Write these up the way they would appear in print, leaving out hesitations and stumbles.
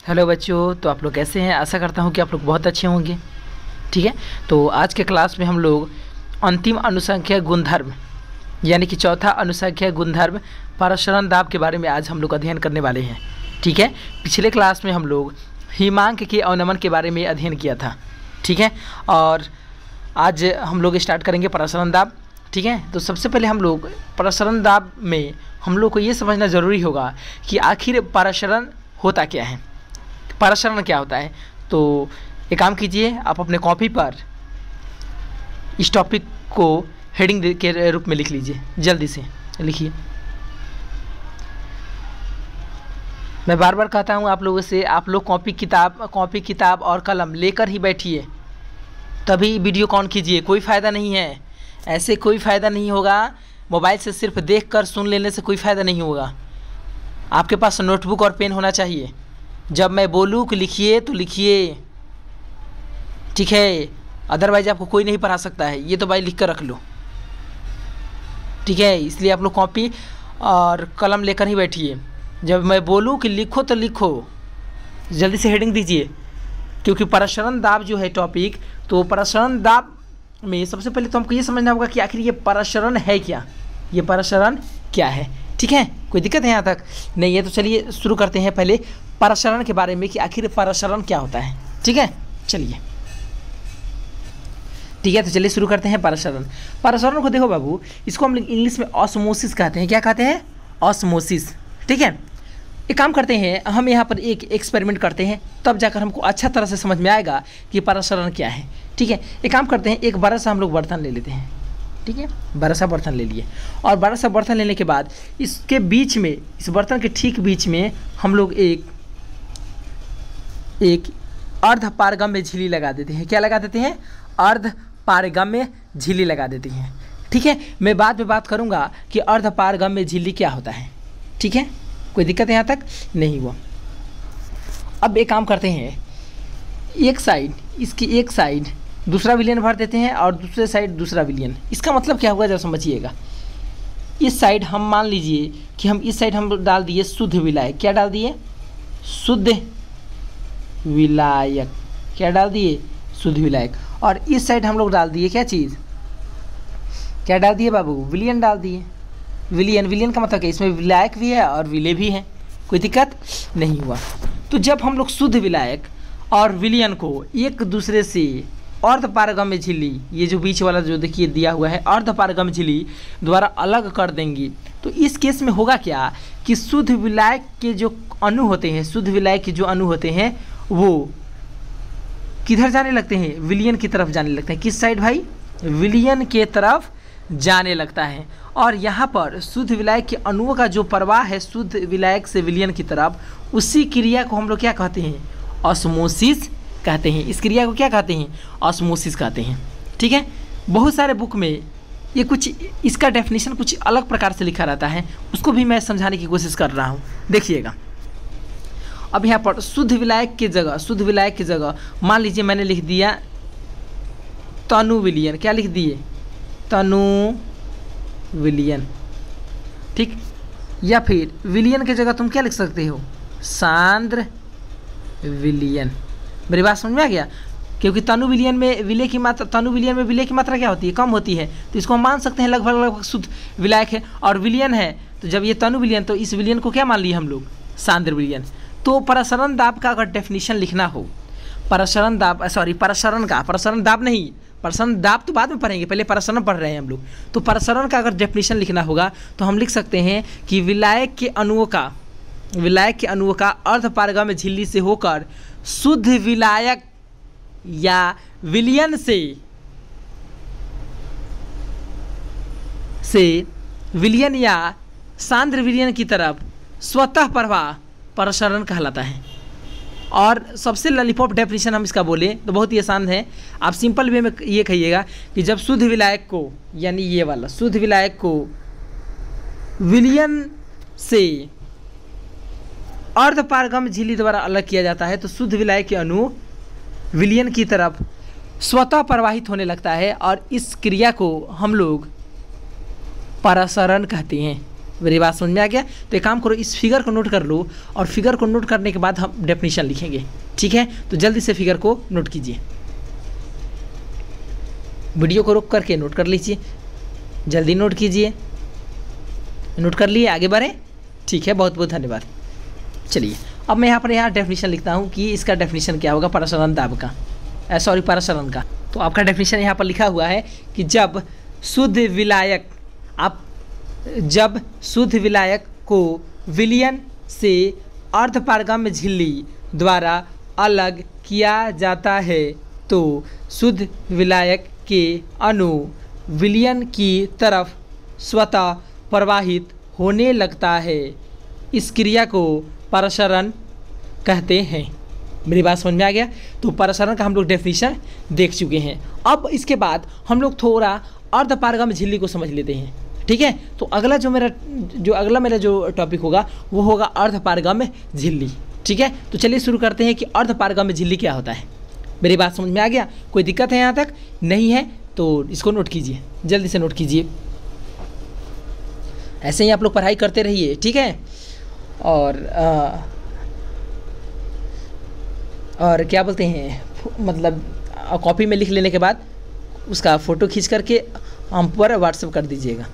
Hello बच्चों, तो आप लोग कैसे हैं। आशा करता हूं कि आप लोग बहुत अच्छे होंगे। ठीक है, तो आज के क्लास में हम लोग अंतिम अनुसंख्या गुणधर्म यानी कि चौथा अनुसंख्या गुणधर्म प्रसरण दाब के बारे में आज हम लोग अध्ययन करने वाले हैं। ठीक है, पिछले क्लास में हम लोग हिमांक के अवनमन के बारे में अध्ययन किया था। ठीक है, और आज हम लोग स्टार्ट करेंगे प्रसरण दाब। ठीक है, तो सबसे पहले हम लोग प्रसरण दाब में हम लोग को ये समझना ज़रूरी होगा कि आखिर प्रसरण होता क्या है, प्रसरण क्या होता है। तो एक काम कीजिए, आप अपने कॉपी पर इस टॉपिक को हेडिंग के रूप में लिख लीजिए। जल्दी से लिखिए। मैं बार बार कहता हूँ आप लोगों से, आप लोग कॉपी किताब और कलम लेकर ही बैठिए, तभी वीडियो ऑन कीजिए। कोई फ़ायदा नहीं है, ऐसे कोई फ़ायदा नहीं होगा। मोबाइल से सिर्फ देखकर सुन लेने से कोई फ़ायदा नहीं होगा। आपके पास नोटबुक और पेन होना चाहिए। जब मैं बोलूँ कि लिखिए तो लिखिए, ठीक है। अदरवाइज आपको कोई नहीं पढ़ा सकता है। ये तो भाई लिख कर रख लो, ठीक है। इसलिए आप लोग कॉपी और कलम लेकर ही बैठिए। जब मैं बोलूँ कि लिखो तो लिखो, जल्दी से हेडिंग दीजिए, क्योंकि प्रसरण दाब जो है टॉपिक, तो प्रसरण दाब में सबसे पहले तो हमको ये समझना होगा कि आखिर ये प्रसरण है क्या, ये प्रसरण क्या है। ठीक है, कोई दिक्कत है यहाँ तक? नहीं है तो चलिए शुरू करते हैं पहले प्रसरण के बारे में कि आखिर प्रसरण क्या होता है। ठीक है, चलिए। ठीक है, तो चलिए शुरू करते हैं प्रसरण। प्रसरण को देखो बाबू, इसको हम इंग्लिश में ऑस्मोसिस कहते हैं। क्या कहते हैं? ऑस्मोसिस। ठीक है, एक काम करते हैं, हम यहाँ पर एक एक्सपेरिमेंट करते हैं, तब जाकर हमको अच्छा तरह से समझ में आएगा कि प्रसरण क्या है। ठीक है, एक काम करते हैं, एक बड़ा सा हम लोग बर्तन ले लेते हैं। ठीक है, बड़ा सा बर्तन ले लिए, और बड़ा सा बर्तन लेने के बाद इसके बीच में, इस बर्तन के ठीक बीच में हम लोग एक अर्ध पारगम्य झिल्ली लगा देते हैं। क्या लगा देते हैं? अर्ध पारगम्य झिल्ली लगा देते हैं। ठीक है, मैं बाद में बात करूंगा कि अर्ध पारगम्य झिल्ली क्या होता है। ठीक है, कोई दिक्कत यहाँ तक नहीं हुआ। अब एक काम करते हैं, एक साइड, इसकी एक साइड दूसरा विलयन भर देते हैं और दूसरे साइड दूसरा विलयन। इसका मतलब क्या हुआ जब समझिएगा। इस साइड हम मान लीजिए कि हम इस साइड हम डाल दिए शुद्ध विलायक। क्या डाल दिए? शुद्ध विलायक। क्या डाल दिए? शुद्ध विलायक। और इस साइड हम लोग डाल दिए क्या चीज़? क्या डाल दिए बाबू? विलयन डाल दिए। विलयन का मतलब क्या? इसमें विलायक भी है और विलय भी है। कोई दिक्कत नहीं हुआ। तो जब हम लोग शुद्ध विलायक और विलयन को एक दूसरे से अर्ध पारगम्य झिल्ली, ये जो बीच वाला जो देखिए दिया हुआ है, अर्ध पारगम्य झिल्ली द्वारा अलग कर देंगे, तो इस केस में होगा क्या कि शुद्ध विलायक के जो अणु होते हैं, शुद्ध विलायक के जो अणु होते हैं वो किधर जाने लगते हैं? विलयन की तरफ जाने लगते हैं। किस साइड भाई? विलयन के तरफ जाने लगता है। और यहाँ पर शुद्ध विलायक के अणुओं का जो प्रवाह है शुद्ध विलायक से विलयन की तरफ, उसी क्रिया को हम लोग क्या कहते हैं? ऑस्मोसिस कहते हैं। इस क्रिया को क्या कहते हैं? ऑस्मोसिस कहते हैं। ठीक है, बहुत सारे बुक में ये कुछ इसका डेफिनेशन कुछ अलग प्रकार से लिखा रहता है, उसको भी मैं समझाने की कोशिश कर रहा हूँ। देखिएगा, अब यहाँ पर शुद्ध विलायक की जगह मान लीजिए मैंने लिख दिया तनु विलयन। क्या लिख दिए? तनु विलयन। ठीक, या फिर विलयन की जगह तुम क्या लिख सकते हो? सांद्र विलयन। मेरी बात समझ में आ गया? क्योंकि तनु विलयन में विलय की मात्रा क्या होती है? कम होती है, तो इसको हम मान सकते हैं लगभग शुद्ध विलायक है। और विलयन है, तो जब ये तनु विलयन, तो इस विलयन को क्या मान लिए हम लोग? सांद्र विलयन। तो प्रसरण दाब का अगर डेफिनेशन लिखना हो, प्रसरण दाब तो बाद में पढ़ेंगे, पहले प्रसरण पढ़ रहे हैं हम लोग। तो प्रसरण का अगर डेफिनेशन लिखना होगा तो हम लिख सकते हैं कि विलायक के अणुओं का अर्ध पारगम्य झिल्ली से होकर शुद्ध विलायक या विलयन से विलयन या सांद्र विलयन की तरफ स्वतः प्रवाह प्रसरण कहलाता है। और सबसे लॉलीपॉप डेफिनेशन हम इसका बोले तो बहुत ही आसान है। आप सिंपल वे में ये कहिएगा कि जब शुद्ध विलायक को, यानी ये वाला शुद्ध विलायक को विलयन से अर्ध पारगम्य झिल्ली द्वारा अलग किया जाता है, तो शुद्ध विलायक के अणु विलयन की तरफ स्वतः प्रवाहित होने लगता है, और इस क्रिया को हम लोग प्रसरण कहते हैं। मेरी बात समझ में आ गया? तो एक काम करो, इस फिगर को नोट कर लो और फिगर को नोट करने के बाद हम डेफिनेशन लिखेंगे, ठीक है? तो जल्दी से फिगर को नोट कीजिए, वीडियो को रोक करके नोट कर लीजिए, जल्दी नोट कीजिए। नोट कर लिए, आगे बढ़ें? ठीक है, बहुत बहुत धन्यवाद। चलिए अब मैं यहाँ डेफिनेशन लिखता हूँ कि इसका डेफिनेशन क्या होगा प्रसरण दाब का, सॉरी प्रसरण का। तो आपका डेफिनेशन यहाँ पर लिखा हुआ है कि जब शुद्ध विलायक को विलयन से अर्धपारगम्य झिल्ली द्वारा अलग किया जाता है तो शुद्ध विलायक के अणु विलयन की तरफ स्वतः प्रवाहित होने लगता है। इस क्रिया को प्रसरण कहते हैं। मेरी बात समझ में आ गया? तो प्रसरण का हम लोग डेफिनेशन देख चुके हैं। अब इसके बाद हम लोग थोड़ा अर्धपारगम्य झिल्ली को समझ लेते हैं, ठीक है? तो अगला मेरा जो टॉपिक होगा वो होगा अर्धपारगम्य झिल्ली, ठीक है? तो चलिए शुरू करते हैं कि अर्धपारगम्य झिल्ली क्या होता है। मेरी बात समझ में आ गया? कोई दिक्कत है यहाँ तक? नहीं है तो इसको नोट कीजिए, जल्दी से नोट कीजिए। ऐसे ही आप लोग पढ़ाई करते रहिए, ठीक है? और क्या बोलते हैं, मतलब कॉपी में लिख लेने के बाद उसका फ़ोटो खींच करके हम पर व्हाट्सएप कर दीजिएगा,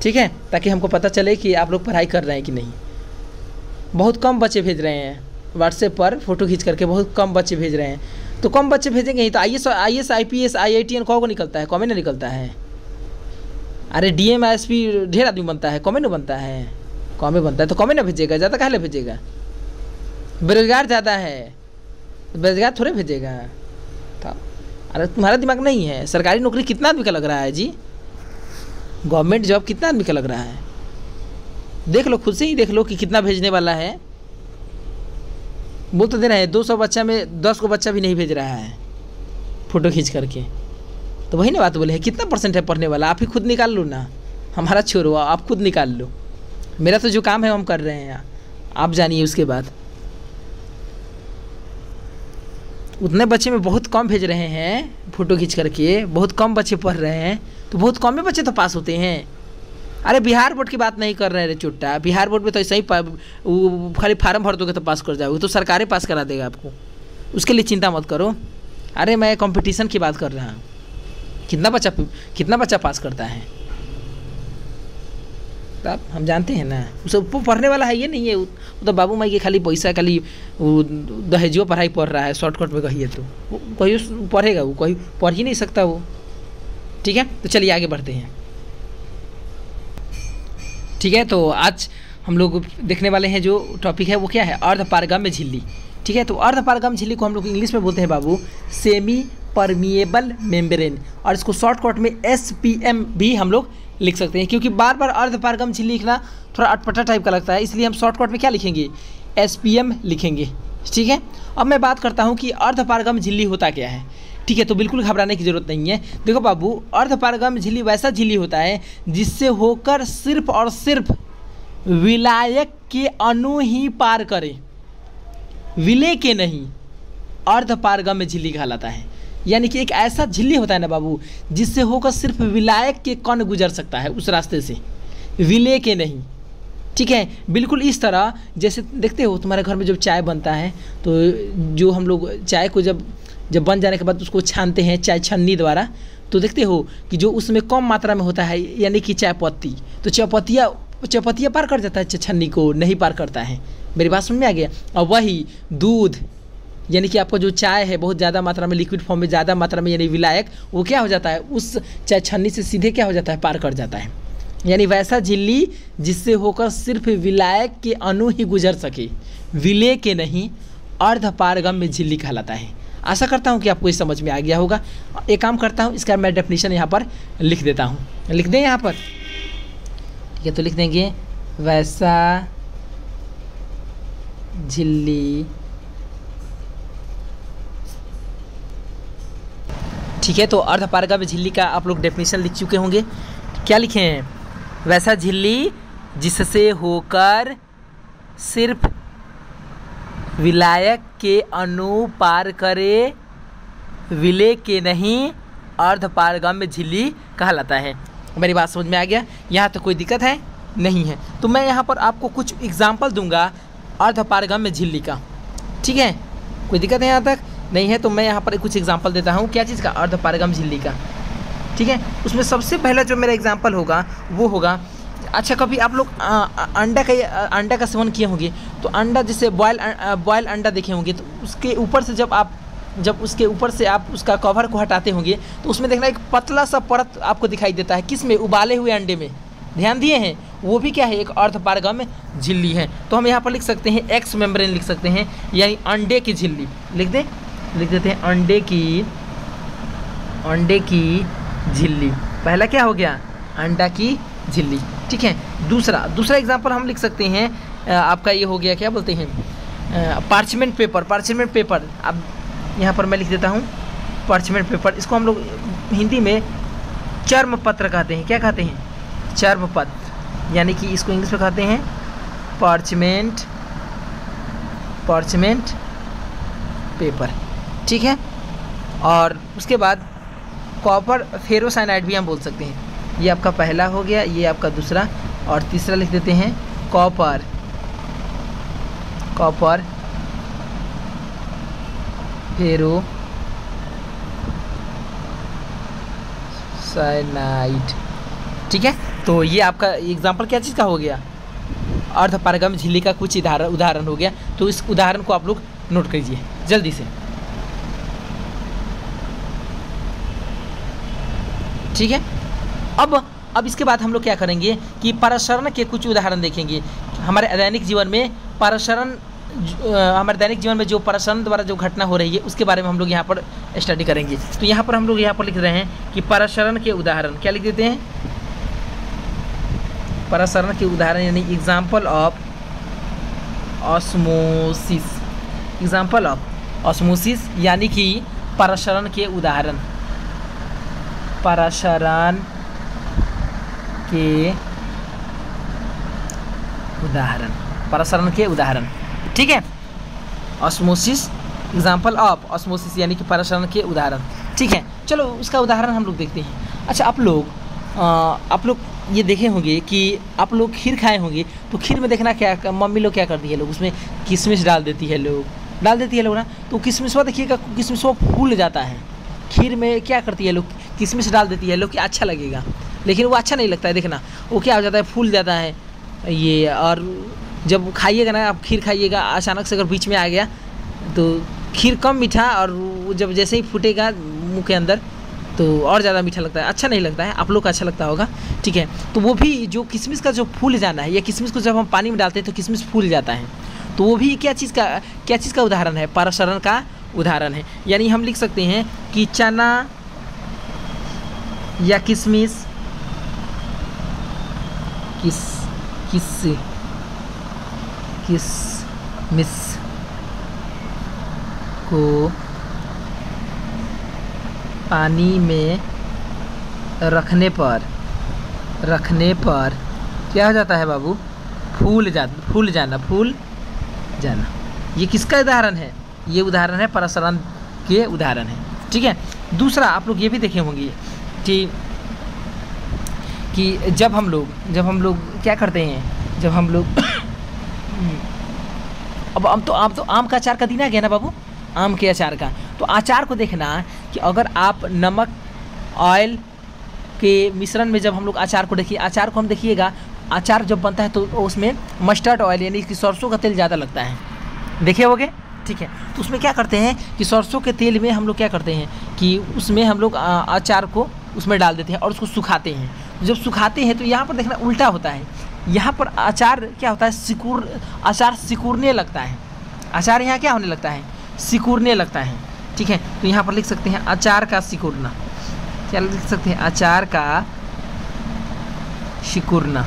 ठीक है? ताकि हमको पता चले कि आप लोग पढ़ाई कर रहे हैं कि नहीं। बहुत कम बच्चे भेज रहे हैं व्हाट्सएप पर फ़ोटो खींच करके, बहुत कम बच्चे भेज रहे हैं। तो कम बच्चे भेजेंगे ही तो IAS IPS IITN को निकलता है, कॉमे ना निकलता है। अरे DM ISP ढेर आदमी बनता है, कॉमे ना बनता है, कॉमे बनता है तो कॉमे ना भेजेगा, ज़्यादा काहे भेजेगा? बेरोजगार ज़्यादा है, बेरोजगार थोड़े भेजेगा। तो अरे तुम्हारा दिमाग नहीं है। सरकारी नौकरी कितना आदमी का लग रहा है जी? गवर्नमेंट जॉब कितना आदमी का लग रहा है? देख लो, खुद से ही देख लो कि कितना भेजने वाला है। बोल तो दे रहे हैं 200 बच्चा में 10 को बच्चा भी नहीं भेज रहा है फ़ोटो खींच करके। तो वही ना बात बोले हैं, कितना परसेंट है पढ़ने वाला? आप ही खुद निकाल लो ना, हमारा छोड़ो, आप खुद निकाल लो। मेरा तो जो काम है हम कर रहे हैं, आप जानिए। उसके बाद उतने बच्चे में बहुत कम भेज रहे हैं फ़ोटो खींच करके, बहुत कम बच्चे पढ़ रहे हैं, तो बहुत कम में बच्चे तो पास होते हैं। अरे बिहार बोर्ड की बात नहीं कर रहे हैं रे चुट्टा, बिहार बोर्ड में तो ऐसा ही खाली फार्म भर दोगे तो पास कर जाओगे, तो सरकारें पास करा देगा आपको, उसके लिए चिंता मत करो। अरे मैं कंपटीशन की बात कर रहा हूँ, कितना बच्चा पास करता है तब हम जानते हैं ना। उसे पढ़ने वाला है ये नहीं है, वो तो बाबू माई के खाली पैसा, खाली दहेजुआ पढ़ाई पढ़ रहा है। शॉर्टकट में कहिए तो कहीं पढ़ेगा, वो कहीं पढ़ ही नहीं सकता वो, ठीक है? तो चलिए आगे बढ़ते हैं, ठीक है? तो आज हम लोग देखने वाले हैं जो टॉपिक है वो क्या है, अर्धपारगम्य झिल्ली, ठीक है? तो अर्धपारगम्य झिल्ली को हम लोग इंग्लिश में बोलते हैं बाबू सेमी परमिएबल मेम्ब्रेन, और इसको शॉर्टकट में SPM भी हम लोग लिख सकते हैं, क्योंकि बार बार अर्धपारगम्य झिल्ली लिखना थोड़ा अटपटा टाइप का लगता है, इसलिए हम शॉर्टकट में क्या लिखेंगे, SPM लिखेंगे, ठीक है? अब मैं बात करता हूँ कि अर्धपारगम्य झिल्ली होता क्या है, ठीक है? तो बिल्कुल घबराने की जरूरत नहीं है। देखो बाबू, अर्धपारगम्य झिल्ली वैसा झिल्ली होता है जिससे होकर सिर्फ और सिर्फ विलायक के अणु ही पार करे, विलय के नहीं, अर्धपारगम्य झिल्ली कहलाता है। यानी कि एक ऐसा झिल्ली होता है ना बाबू जिससे होकर सिर्फ विलायक के कण गुजर सकता है उस रास्ते से, विलय के नहीं, ठीक है? बिल्कुल इस तरह जैसे देखते हो तुम्हारे घर में जब चाय बनता है तो जो हम लोग चाय को जब बन जाने के बाद उसको छानते हैं चाय छन्नी द्वारा, तो देखते हो कि जो उसमें कम मात्रा में होता है यानी कि चाय पत्ती, तो चायपत्तियाँ पार कर जाता है, छन्नी को नहीं पार करता है। मेरी बात समझ में आ गया? और वही दूध यानी कि आपका जो चाय है बहुत ज़्यादा मात्रा में लिक्विड फॉर्म में ज़्यादा मात्रा में यानी विलायक, वो क्या हो जाता है उस चाय छन्नी से सीधे क्या हो जाता है, पार कर जाता है। यानी वैसा झिल्ली जिससे होकर सिर्फ विलायक के अणु ही गुजर सके, विलय के नहीं, अर्धपारगम्य झिल्ली कहलाता है। आशा करता हूँ कि आपको इस समझ में आ गया होगा। एक काम करता हूँ, इसका मैं डेफिनेशन यहाँ पर लिख देता हूँ, लिख दें यहाँ पर, ठीक है? तो लिख देंगे वैसा झिल्ली, ठीक है? तो अर्धपारगम्य झिल्ली का आप लोग डेफिनेशन लिख चुके होंगे। क्या लिखे हैं? वैसा झिल्ली जिससे होकर सिर्फ विलायक के अणु पार करे, विलय के नहीं, अर्धपारगम्य झिल्ली कहलाता है। मेरी बात समझ में आ गया? यहाँ तो कोई दिक्कत है? नहीं है। तो मैं यहाँ पर आपको कुछ एग्जाम्पल दूंगा अर्धपारगम्य झिल्ली का, ठीक है। कोई दिक्कत है यहाँ तक? नहीं है तो मैं यहाँ पर कुछ एग्जाम्पल देता हूँ। क्या चीज़ का? अर्धपारगम्य झिल्ली का, ठीक है। उसमें सबसे पहला जो मेरा एग्जाम्पल होगा वो होगा, अच्छा कभी आप लोग अंडा का सेवन किए होंगे, तो अंडा जैसे बॉयल अंडा देखे होंगे, तो उसके ऊपर से जब उसके ऊपर से आप उसका कवर को हटाते होंगे तो उसमें देखना एक पतला सा परत आपको दिखाई देता है। किस में? उबाले हुए अंडे में। ध्यान दिए हैं? वो भी क्या है? एक अर्धपारगम्य झिल्ली है। तो हम यहाँ पर लिख सकते हैं एक्स मेम्ब्रेन लिख सकते हैं, यानी अंडे की झिल्ली लिख देते हैं अंडे की झिल्ली। पहला क्या हो गया? अंडा की झिल्ली, ठीक है। दूसरा एग्जाम्पल हम लिख सकते हैं, आपका ये हो गया, क्या बोलते हैं, पार्चमेंट पेपर। अब यहाँ पर मैं लिख देता हूँ पार्चमेंट पेपर। इसको हम लोग हिंदी में चर्म पत्र कहते हैं। क्या कहते हैं? चर्म पत्र, यानी कि इसको इंग्लिश में कहते हैं पार्चमेंट पेपर, ठीक है। और उसके बाद कॉपर फेरोसाइनाइड भी हम बोल सकते हैं। ये आपका पहला हो गया, ये आपका दूसरा, और तीसरा लिख देते हैं कॉपर फेरोसाइनाइड, ठीक है। तो ये आपका एग्जाम्पल क्या चीज़ का हो गया? अर्धपारगम्य झिल्ली का कुछ उदाहरण हो गया। तो इस उदाहरण को आप लोग नोट कीजिए जल्दी से, ठीक है। अब इसके बाद हम लोग क्या करेंगे कि पारसरण के कुछ उदाहरण देखेंगे। हमारे दैनिक जीवन में जो पारसरण द्वारा जो घटना हो रही है उसके बारे में हम लोग यहाँ पर स्टडी करेंगे। तो यहाँ पर हम लोग लिख रहे हैं कि पारसरण के उदाहरण, क्या लिख देते हैं? पारसरण के उदाहरण, यानी एग्जाम्पल ऑफ ऑस्मोसिस, यानी कि पारसरण के उदाहरण। पारसरण के उदाहरण, ठीक है। ऑस्मोसिस, एग्जाम्पल ऑफ ऑस्मोसिस, यानी कि पारसरण के उदाहरण, ठीक है। चलो उसका उदाहरण हम लोग देखते हैं। अच्छा, आप लोग ये देखे होंगे कि आप लोग खीर खाए होंगे, तो खीर में देखना क्या मम्मी लोग क्या करती है, लोग उसमें किशमिश डाल देती है लोग ना। तो किशमिशवा देखिएगा, किशमिशवा फूल जाता है। खीर में क्या करती है लोग? किशमिश डाल देती है लोग कि अच्छा लगेगा, लेकिन वो अच्छा नहीं लगता है। देखना वो क्या हो जाता है, फूल जाता है ये। और जब खाइएगा ना, आप खीर खाइएगा, अचानक से अगर बीच में आ गया तो खीर कम मीठा, और जब जैसे ही फूटेगा मुंह के अंदर तो और ज़्यादा मीठा लगता है, अच्छा नहीं लगता है। आप लोग को अच्छा लगता होगा, ठीक है। तो वो भी जो किशमिश का जो फूल जाना है, या किशमिश को जब हम पानी में डालते हैं तो किशमिश फूल जाता है, तो वो भी क्या चीज़ का उदाहरण है? पारसरण का उदाहरण है। यानी हम लिख सकते हैं कि चना या किशमिश किशमिश को पानी में रखने पर क्या हो जाता है बाबू? फूल जाना। ये किसका उदाहरण है? ये उदाहरण है पारसरण के उदाहरण है, ठीक है। दूसरा आप लोग ये भी देखे होंगे कि जब हम लोग क्या करते हैं, जब हम लोग अब आम का अचार का दिन आ गया ना बाबू, आम के अचार का। तो अचार को देखना कि अगर आप नमक ऑयल के मिश्रण में जब हम लोग अचार को हम देखिएगा, अचार जब बनता है तो उसमें मस्टर्ड ऑयल यानी कि सरसों का तेल ज़्यादा लगता है, देखे होगे, ठीक है। तो उसमें क्या करते हैं कि सरसों के तेल में हम लोग क्या करते हैं कि उसमें हम लोग अचार को उसमें डाल देते हैं और उसको सुखाते हैं। जब सुखाते हैं तो यहाँ पर देखना उल्टा होता है। यहाँ पर अचार क्या होता है? अचार सिकुड़ने लगता है। अचार यहाँ क्या होने लगता है? सिकुड़ने लगता है, ठीक है। तो यहाँ पर लिख सकते हैं अचार का सिकुड़ना। क्या लिख सकते हैं? अचार का सिकुड़ना।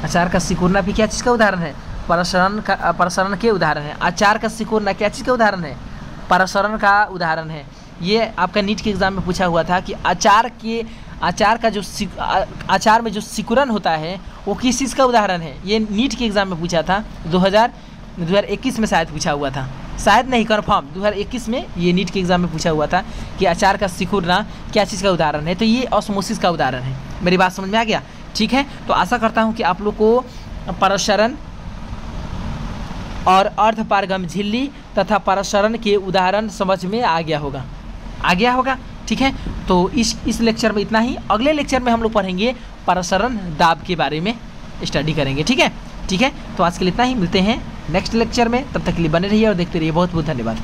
अचार का सिकुड़ना भी क्या चीज़ का उदाहरण है? पारसरण के उदाहरण है। अचार का सिकुड़ना क्या चीज़ का उदाहरण है? पारसरण का उदाहरण है। ये आपका नीट के एग्जाम में पूछा हुआ था कि अचार में जो सिकुड़न होता है वो किस चीज़ का उदाहरण है? ये नीट के एग्जाम में पूछा था, 2021 में शायद पूछा हुआ था, शायद नहीं कन्फर्म 2021 में ये नीट के एग्जाम में पूछा हुआ था कि अचार का सिकुड़ना क्या चीज़ का उदाहरण है। तो ये ऑस्मोसिस का उदाहरण है। मेरी बात समझ में आ गया? ठीक है, तो आशा करता हूँ कि आप लोग को परसरण और अर्धपारगम झिल्ली तथा परसरण के उदाहरण समझ में आ गया होगा। ठीक है, तो इस लेक्चर में इतना ही। अगले लेक्चर में हम लोग पढ़ेंगे परसरण दाब के बारे में स्टडी करेंगे। ठीक है, तो आज के लिए इतना ही। मिलते हैं नेक्स्ट लेक्चर में, तब तक के लिए बने रहिए और देखते रहिए। बहुत बहुत धन्यवाद।